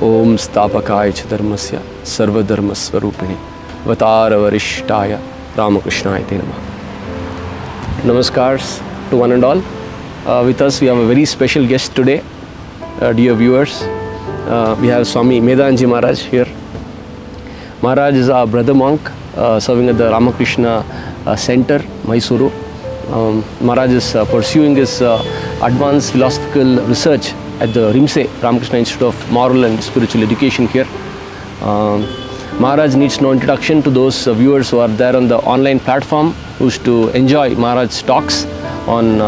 Om Stapakaya च धर्मस्य सर्वधर्मस्वरूपिणे Avataravarishtaya Ramakrishnaaya te Namah. Namaskars to one and all. With us we have a very special guest today, dear viewers. We have Swami Medanji Maharaj here. Maharaj is our brother monk serving at the Ramakrishna Center, Mysuru. Maharaj is pursuing his advanced philosophical research at the RIMSE, Ramakrishna Institute of Moral and Spiritual Education here. Maharaj needs no introduction to those viewers who are there on the online platform who used to enjoy Maharaj's talks on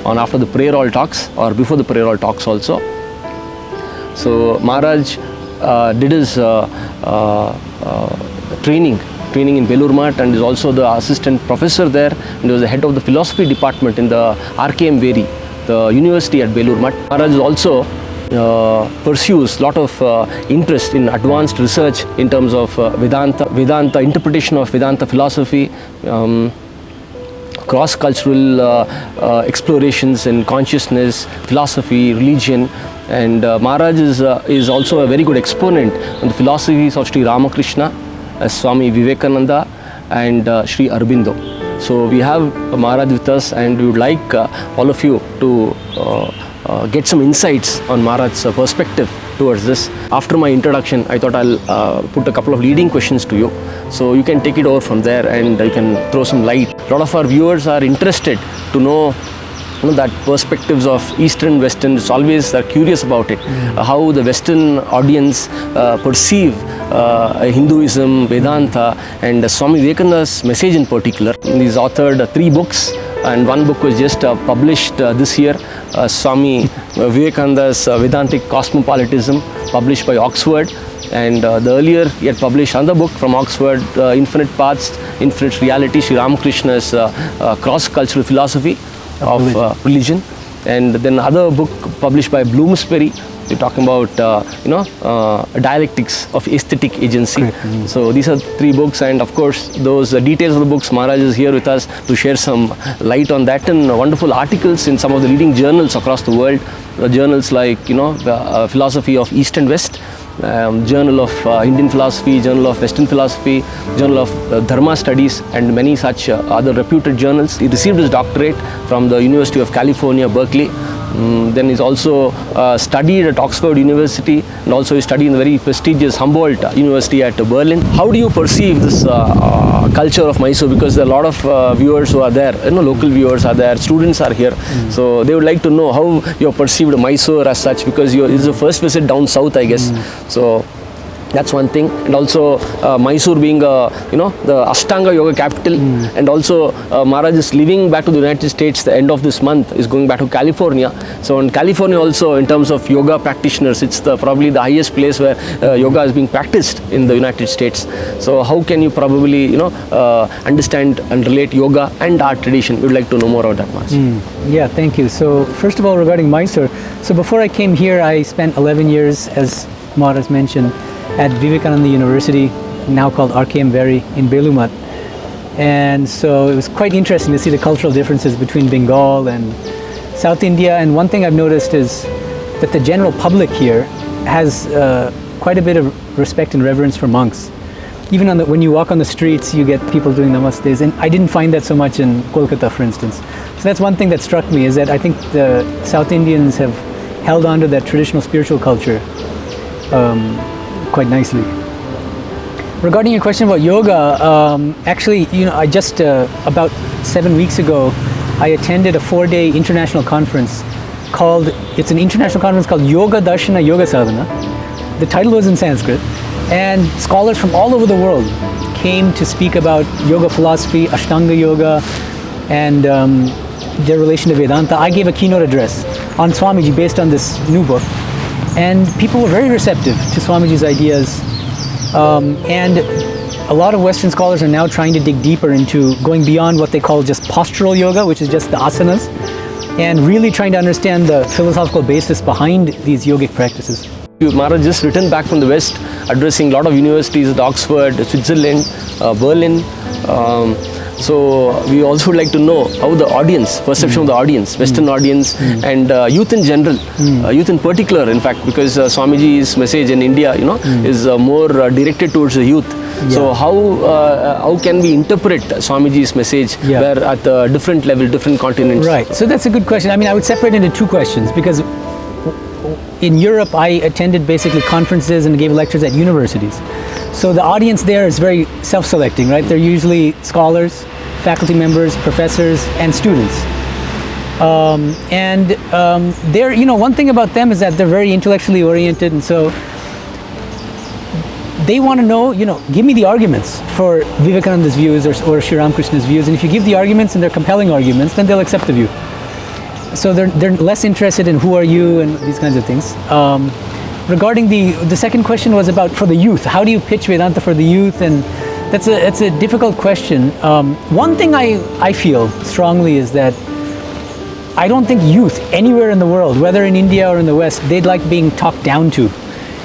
after the prayer hall talks or before the prayer hall talks also. So Maharaj did his training in Belur Math and is also the assistant professor there, and was the head of the philosophy department in the RKM Veri, the university at Belur Math. Maharaj also pursues lot of interest in advanced research in terms of Vedanta interpretation of Vedanta philosophy, cross-cultural explorations in consciousness, philosophy, religion, and Maharaj is also a very good exponent on the philosophies of Sri Ramakrishna, Swami Vivekananda, and Sri Aurobindo. So we have Maharaj with us, and we would like all of you to get some insights on Maharaj's perspective towards this. After my introduction, I thought I'll put a couple of leading questions to you, so you can take it over from there and you can throw some light. A lot of our viewers are interested to know that perspectives of Eastern, Western, it's always they're curious about it, how the Western audience perceive Hinduism, Vedanta, and Swami Vivekananda's message in particular. He's authored 3 books, and one book was just published this year, Swami Vivekananda's Vedantic Cosmopolitanism, published by Oxford. And the earlier he had published another book from Oxford, Infinite Paths, Infinite Reality, Sri Ramakrishna's cross-cultural philosophy of religion. And then another book published by Bloomsbury. We're talking about dialectics of aesthetic agency. So these are 3 books, and of course those details of the books, Maharaj is here with us to share some light on that, and wonderful articles in some of the leading journals across the world, journals like Philosophy of East and West, Journal of Indian Philosophy, Journal of Western Philosophy, Journal of Dharma Studies, and many such other reputed journals. He received his doctorate from the University of California, Berkeley. Then he's also studied at Oxford University, and also he studied in the very prestigious Humboldt University at Berlin. How do you perceive this culture of Mysore? Because there are a lot of viewers who are there, local viewers are there, students are here, so they would like to know how you have perceived Mysore as such, because this is the first visit down south, I guess. So that's one thing. And also Mysore being the Ashtanga Yoga capital, and also Maharaj is leaving back to the United States the end of this month, is going back to California. So in California also, in terms of yoga practitioners, it's probably the highest place where yoga is being practiced in the United States. So how can you probably understand and relate yoga and art tradition? We'd like to know more about that, Maharaj. Yeah, thank you. So first of all, regarding Mysore, so before I came here, I spent 11 years, as Maharaj mentioned, at Vivekananda University, now called RKM Veri, in Belur Math. And so it was quite interesting to see the cultural differences between Bengal and South India. And one thing I've noticed is that the general public here has quite a bit of respect and reverence for monks. Even when you walk on the streets, you get people doing namastes, and I didn't find that so much in Kolkata, for instance. So that's one thing that struck me, is that I think the South Indians have held on to that traditional spiritual culture quite nicely. Regarding your question about yoga, actually, I just about 7 weeks ago, I attended a 4-day international conference it's an international conference called Yoga Darshana Yoga Sadhana. The title was in Sanskrit, and scholars from all over the world came to speak about yoga philosophy, Ashtanga yoga, and their relation to Vedanta. I gave a keynote address on Swamiji based on this new book, and people were very receptive to Swamiji's ideas. And a lot of Western scholars are now trying to dig deeper into going beyond what they call just postural yoga, which is just the asanas, and really trying to understand the philosophical basis behind these yogic practices. Maharaj just returned back from the West, addressing a lot of universities at Oxford, Switzerland, Berlin. So we also would like to know how the audience, perception of the audience, Western audience, and youth in general, youth in particular, in fact, because Swamiji's message in India, is more directed towards the youth. So how can we interpret Swamiji's message where at a different level, different continents? Right. So that's a good question. I mean, I would separate into two questions, because in Europe, I attended basically conferences and gave lectures at universities. So the audience there is very self-selecting, right? They're usually scholars, faculty members, professors, and students. They're, one thing about them is that they're very intellectually oriented, and so they want to know, give me the arguments for Vivekananda's views or Sri Ramakrishna's views, and if you give the arguments and they're compelling arguments, then they'll accept the view. So they're less interested in who are you and these kinds of things. Regarding the second question was about for the youth. How do you pitch Vedanta for the youth? And that's a difficult question. One thing I feel strongly is that I don't think youth anywhere in the world, whether in India or in the West, they'd like being talked down to.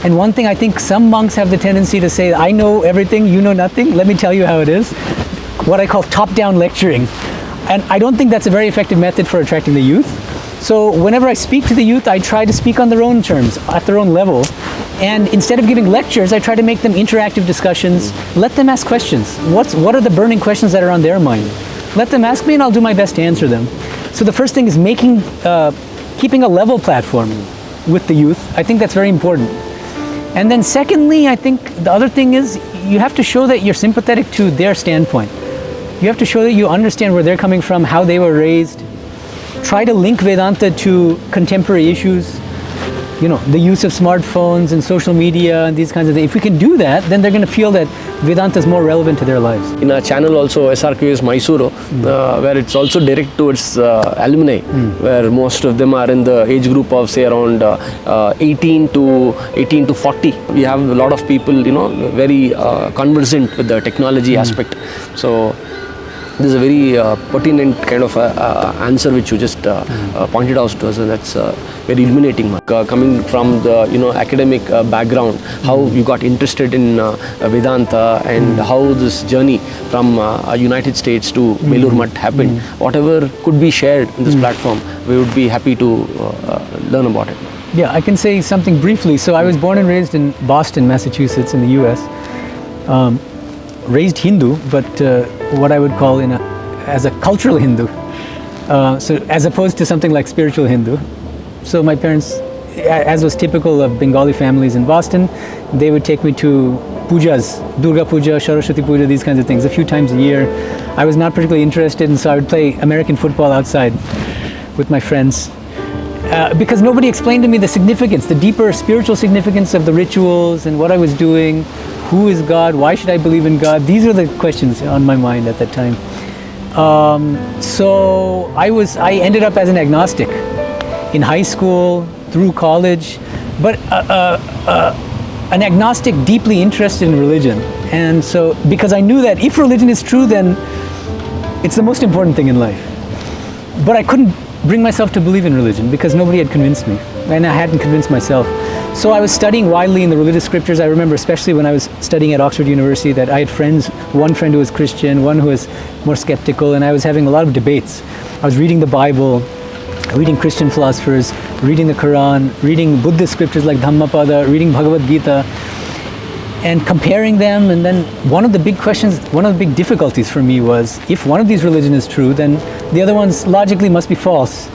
And one thing I think some monks have the tendency to say, I know everything, you know nothing, let me tell you how it is. What I call top-down lecturing. And I don't think that's a very effective method for attracting the youth. So whenever I speak to the youth, I try to speak on their own terms, at their own level. And instead of giving lectures, I try to make them interactive discussions. Let them ask questions. What are the burning questions that are on their mind? Let them ask me and I'll do my best to answer them. So the first thing is keeping a level platform with the youth. I think that's very important. And then secondly, I think the other thing is you have to show that you're sympathetic to their standpoint. You have to show that you understand where they're coming from, how they were raised. Try to link Vedanta to contemporary issues, the use of smartphones and social media and these kinds of things. If we can do that, then they're going to feel that Vedanta is more relevant to their lives. In our channel also, SRQS Mysuru, where it's also direct towards alumni, where most of them are in the age group of say around 18 to 40. We have a lot of people, very conversant with the technology aspect. So this is a very pertinent kind of answer which you just pointed out to us, and that's very illuminating. Coming from the academic background, how you got interested in Vedanta and how this journey from United States to Belur Mutt happened. Whatever could be shared in this platform, we would be happy to learn about it. Yeah, I can say something briefly. So I was born and raised in Boston, Massachusetts, in the U.S. Raised Hindu, but what I would call as a cultural Hindu, so as opposed to something like spiritual Hindu. So my parents, as was typical of Bengali families in Boston, they would take me to pujas, Durga Puja, Saraswati Puja, these kinds of things, a few times a year. I was not particularly interested, and so I would play American football outside with my friends. Because nobody explained to me the significance, the deeper spiritual significance of the rituals and what I was doing. Who is God? Why should I believe in God? These are the questions on my mind at that time. So I ended up as an agnostic in high school, through college, but an agnostic deeply interested in religion. And so, because I knew that if religion is true, then it's the most important thing in life. But I couldn't bring myself to believe in religion because nobody had convinced me, and I hadn't convinced myself. So I was studying widely in the religious scriptures. I remember especially when I was studying at Oxford University that I had friends, one friend who was Christian, one who was more skeptical, and I was having a lot of debates. I was reading the Bible, reading Christian philosophers, reading the Quran, reading Buddhist scriptures like Dhammapada, reading Bhagavad Gita, and comparing them. And then one of the big questions, one of the big difficulties for me was, if one of these religions is true, then the other ones logically must be false.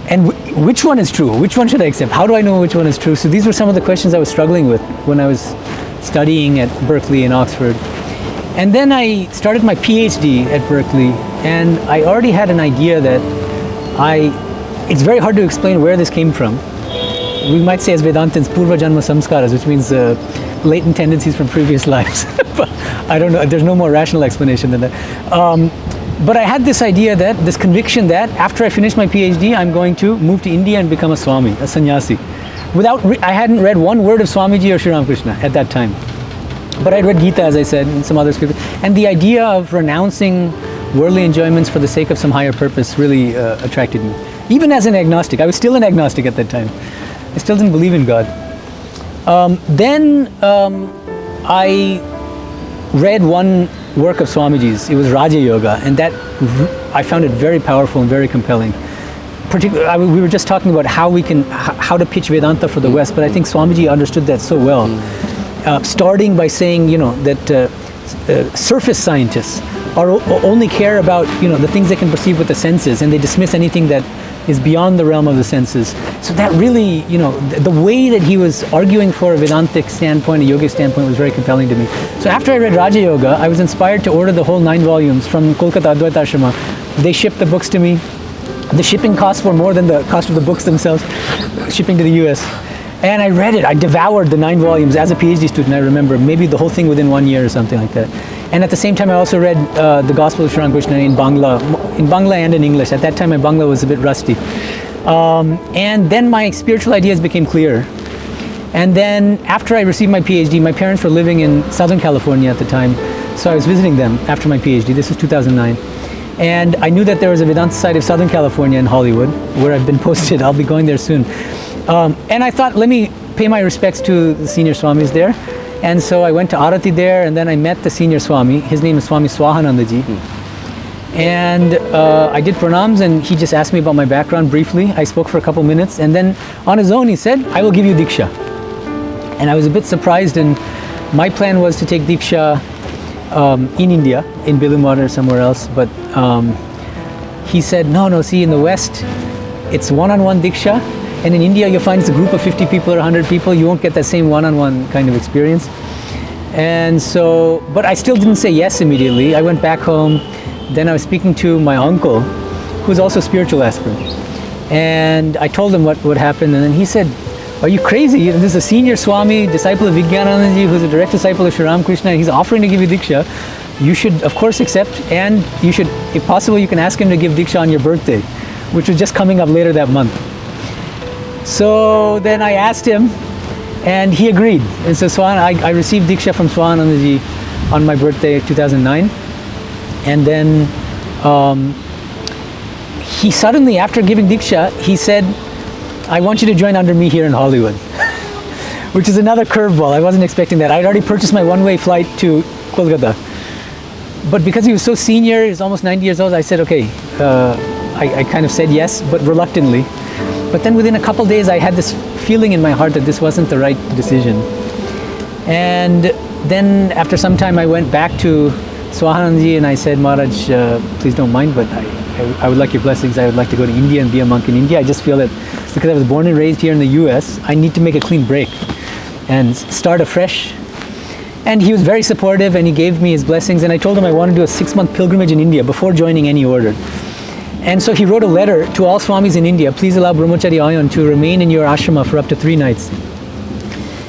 And which one is true? Which one should I accept? How do I know which one is true? So these were some of the questions I was struggling with when I was studying at Berkeley and Oxford. And then I started my PhD at Berkeley, and I already had an idea that it's very hard to explain where this came from. We might say as Vedantins, Purva Janma Samskaras, which means latent tendencies from previous lives. But I don't know, there's no more rational explanation than that. But I had this idea this conviction that after I finish my PhD, I'm going to move to India and become a Swami, a sannyasi. I hadn't read one word of Swamiji or Sri Ramakrishna at that time. But I'd read Gita, as I said, and some other scriptures. And the idea of renouncing worldly enjoyments for the sake of some higher purpose really attracted me. Even as an agnostic, I was still an agnostic at that time. I still didn't believe in God. Then I read one work of Swamiji's. It was Raja Yoga, and that I found it very powerful and very compelling. Particularly, we were just talking about how to pitch Vedanta for the West, but I think Swamiji understood that so well. Starting by saying, that surface scientists only care about, the things they can perceive with the senses, and they dismiss anything that is beyond the realm of the senses. So that really, the way that he was arguing for a Vedantic standpoint, a yogic standpoint, was very compelling to me. So after I read Raja Yoga, I was inspired to order the whole 9 volumes from Kolkata Advaita Ashrama. They shipped the books to me. The shipping costs were more than the cost of the books themselves, shipping to the US. And I read it. I devoured the 9 volumes as a PhD student, I remember. Maybe the whole thing within 1 year or something like that. And at the same time, I also read the Gospel of Sri Ramakrishna in Bangla and in English. At that time, my Bangla was a bit rusty. And then my spiritual ideas became clearer. And then after I received my PhD, my parents were living in Southern California at the time. So I was visiting them after my PhD. This was 2009. And I knew that there was a Vedanta Society of Southern California in Hollywood, where I've been posted. I'll be going there soon. And I thought, let me pay my respects to the senior Swamis there. And so I went to Arati there, and then I met the senior Swami. His name is Swami Swahanandaji. And I did pranams, and he just asked me about my background briefly. I spoke for a couple minutes, and then on his own he said, I will give you Diksha. And I was a bit surprised, and my plan was to take Diksha in India, in Bilumwada or somewhere else, but he said, no, see, in the West, it's one-on-one Diksha, and in India you'll find it's a group of 50 people or 100 people, you won't get that same one-on-one kind of experience. And so, but I still didn't say yes immediately. I went back home, then I was speaking to my uncle, who's also a spiritual aspirant, and I told him what happened, and then he said, are you crazy? This is a senior Swami, disciple of Vijnanandaji, who's a direct disciple of Sri Ramakrishna, and he's offering to give you Diksha. You should, of course, accept, and you should, if possible, you can ask him to give Diksha on your birthday, which was just coming up later that month. So then I asked him, and he agreed. And so I received Diksha from Swahanandaji on my birthday, 2009. And then he suddenly, after giving Diksha, he said, I want you to join under me here in Hollywood, which is another curveball. I wasn't expecting that. I'd already purchased my one-way flight to Kolkata. But because he was so senior, he's almost 90 years old, I said, okay. I kind of said yes, but reluctantly. But then within a couple days, I had this feeling in my heart that this wasn't the right decision. And then after some time, I went back to Swahanandaji and I said, Maharaj, please don't mind, but I would like your blessings. I would like to go to India and be a monk in India. I just feel that because I was born and raised here in the US, I need to make a clean break and start afresh. And he was very supportive, and he gave me his blessings, and I told him I want to do a 6-month pilgrimage in India before joining any order. And so he wrote a letter to all Swamis in India, please allow Brahmachari Ayan to remain in your ashrama for up to 3 nights.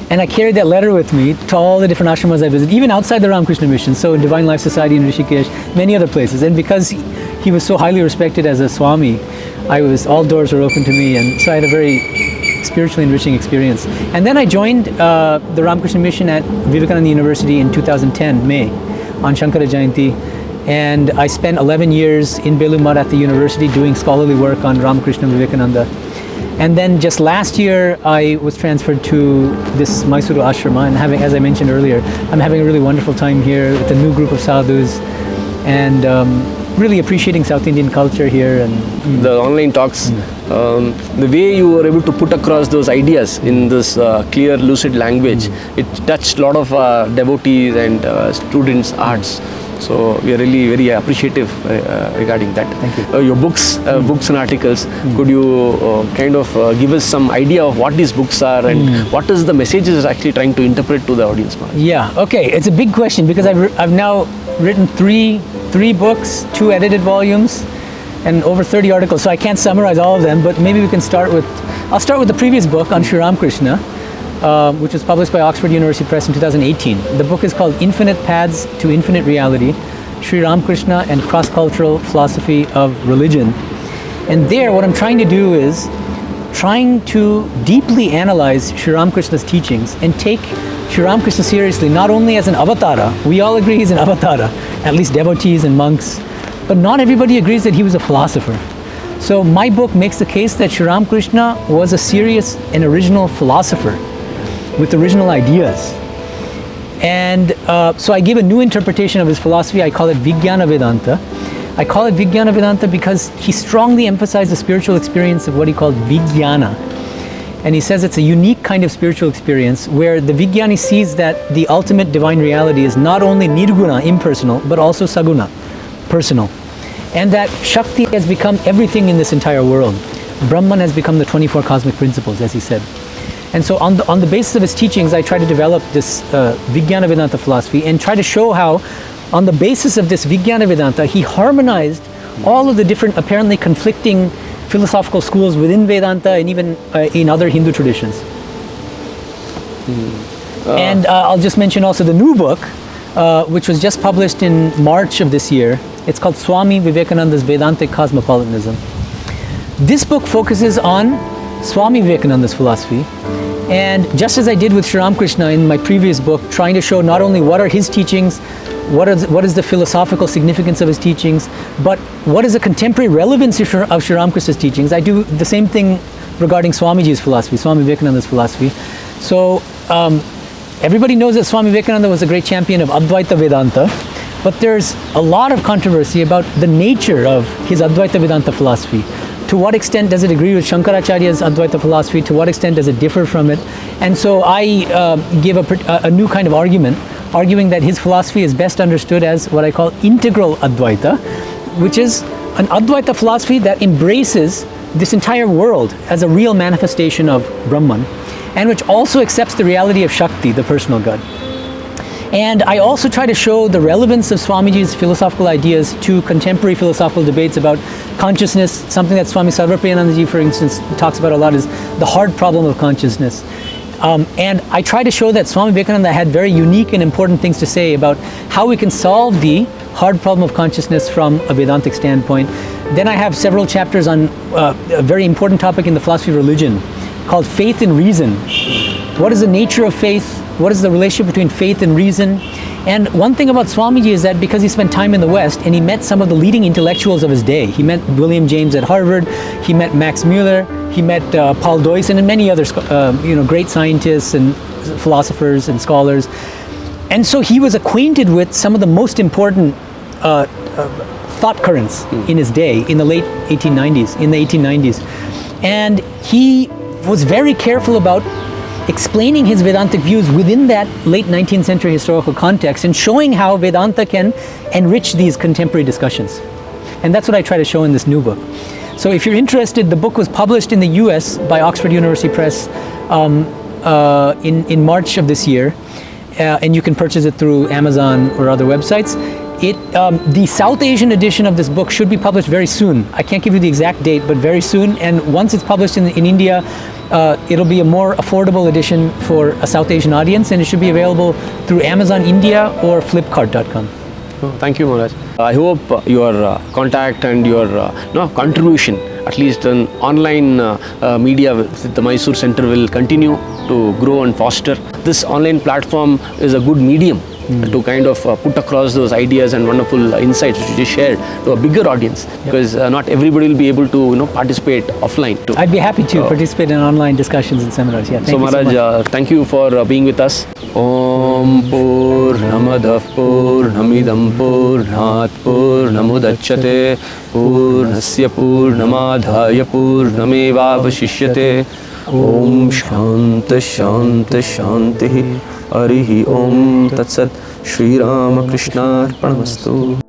And I carried that letter with me to all the different ashramas I visited, even outside the Ramakrishna Mission, so in Divine Life Society in Rishikesh, many other places. And because he was so highly respected as a Swami, all doors were open to me, and so I had a very spiritually enriching experience. And then I joined the Ramakrishna Mission at Vivekananda University in 2010, May, on Shankara Jayanti. And I spent 11 years in Belumad at the university doing scholarly work on Ramakrishna Vivekananda. And then just last year, I was transferred to this Mysuru ashrama, and as I mentioned earlier, I'm having a really wonderful time here with a new group of sadhus, and really appreciating South Indian culture here. And the online talks, the way you were able to put across those ideas in this clear, lucid language, it touched a lot of devotees and students' hearts. So we are really very appreciative regarding that. Thank you. Your books and articles, could you kind of give us some idea of what these books are and what is the messages actually trying to interpret to the audience? Yeah, okay, it's a big question because I've now written three books, 2 edited volumes, and over 30 articles, so I can't summarize all of them, but maybe we can I'll start with the previous book on Sri Ramakrishna, which was published by Oxford University Press in 2018. The book is called Infinite Paths to Infinite Reality, Sri Ramakrishna and Cross-Cultural Philosophy of Religion. And there, what I'm trying to do is trying to deeply analyze Sri Ramakrishna's teachings and take Sri Ramakrishna seriously, not only as an avatara. We all agree he's an avatara, at least devotees and monks, but not everybody agrees that he was a philosopher. So my book makes the case that Sri Ramakrishna was a serious and original philosopher with original ideas. And so I give a new interpretation of his philosophy. I call it Vijnana Vedanta. I call it Vijnana Vedanta because he strongly emphasized the spiritual experience of what he called Vijnana. And he says it's a unique kind of spiritual experience where the Vijnani sees that the ultimate divine reality is not only nirguna, impersonal, but also saguna, personal. And that Shakti has become everything in this entire world. Brahman has become the 24 cosmic principles, as he said. And so on the basis of his teachings, I try to develop this Vijnana Vedanta philosophy and try to show how, on the basis of this Vijnana Vedanta, he harmonized all of the different apparently conflicting philosophical schools within Vedanta and even in other Hindu traditions. And I'll just mention also the new book, which was just published in March of this year. It's called Swami Vivekananda's Vedantic Cosmopolitanism. This book focuses on Swami Vivekananda's philosophy. And just as I did with Sri Ramakrishna in my previous book, trying to show not only what are his teachings, what is the philosophical significance of his teachings, but what is the contemporary relevance of Sri Ramakrishna's teachings, I do the same thing regarding Swamiji's philosophy, Swami Vivekananda's philosophy. So everybody knows that Swami Vivekananda was a great champion of Advaita Vedanta, but there's a lot of controversy about the nature of his Advaita Vedanta philosophy. To what extent does it agree with Shankaracharya's Advaita philosophy? To what extent does it differ from it? And so I give a new kind of argument, arguing that his philosophy is best understood as what I call integral Advaita, which is an Advaita philosophy that embraces this entire world as a real manifestation of Brahman, and which also accepts the reality of Shakti, the personal God. And I also try to show the relevance of Swamiji's philosophical ideas to contemporary philosophical debates about consciousness. Something that Swami Sarvapriyanandaji, for instance, talks about a lot is the hard problem of consciousness. And I try to show that Swami Vivekananda had very unique and important things to say about how we can solve the hard problem of consciousness from a Vedantic standpoint. Then I have several chapters on a very important topic in the philosophy of religion called faith and reason. What is the nature of faith? What is the relationship between faith and reason? And one thing about Swamiji is that because he spent time in the West and he met some of the leading intellectuals of his day, he met William James at Harvard, he met Max Muller, he met Paul Deussen and many other great scientists and philosophers and scholars. And so he was acquainted with some of the most important thought currents in his day, in the late 1890s. And he was very careful about explaining his Vedantic views within that late 19th century historical context and showing how Vedanta can enrich these contemporary discussions. And that's what I try to show in this new book. So if you're interested, the book was published in the US by Oxford University Press in March of this year, and you can purchase it through Amazon or other websites. The South Asian edition of this book should be published very soon. I can't give you the exact date, but very soon. And once it's published in India, it'll be a more affordable edition for a South Asian audience, and it should be available through Amazon India or Flipkart.com. Oh, thank you, Maharaj. I hope your contact and your contribution, at least in online media with the Mysore Center, will continue to grow and foster. This online platform is a good medium to kind of put across those ideas and wonderful insights which you just shared to a bigger audience, because not everybody will be able to participate offline too. I'd be happy to participate in online discussions and seminars. Yeah, thank you Maharaj, so much. Thank you for being with us. Om Purnamadav Purnamidam Purnat Purnamudachyate Purnasya Purnamadhaya Purnamevavashishyate. Om Shanta Shanta Shanti Harihi Om Tat Sat. Shri Ramakrishna Arpanamastu.